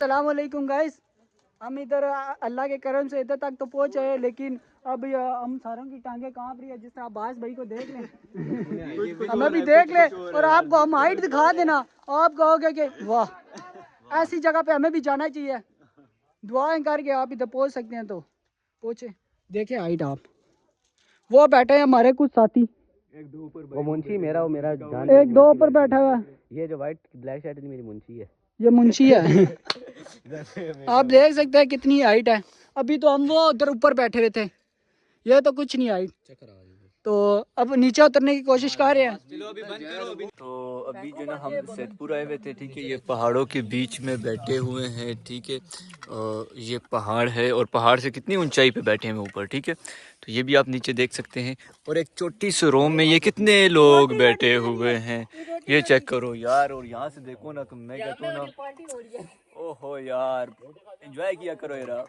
अस्सलाम वालेकुम गाइस। हम इधर अल्लाह के करम से इधर तक तो पहुंच आए, लेकिन अब हम सारों की टांगे कांप रही है। जिस तरह अब्बास भाई को देख लें, हमें भी देख ले और आपको हम हाइट दिखा देना, आप कहोगे कि वाह, ऐसी जगह पे हमें भी जाना चाहिए। दुआएं करके आप इधर पहुंच सकते हैं तो पहुंचे। देखे हाइट आप, वो बैठे हैं हमारे कुछ साथी, वो मुंशी मेरा, वो मेरा जान। एक दो ऊपर बैठा हुआ है, ये जो वाइट ब्लैक शर्ट मेरी मुंशी है। ये मुंशी है। आप देख सकते हैं कितनी हाइट है। अभी तो हम वो उधर ऊपर बैठे हुए थे, ये तो कुछ नहीं हाइट। तो अब नीचे उतरने की कोशिश कर रहे हैं। तो अभी जो ना हम सैदपुर आए हुए थे, ठीक है। ये पहाड़ों के बीच में बैठे हुए हैं, ठीक है। ये पहाड़ है और पहाड़ से कितनी ऊंचाई पे बैठे हैं ऊपर, ठीक है। तो ये भी आप नीचे देख सकते हैं। और एक छोटी सी रूम में ये कितने लोग बैठे हुए हैं, ये चेक करो यार। और यहाँ से देखो ना, तुम, मैं कहता हूँ ना, ओहो यार, एंजॉय किया करो यार।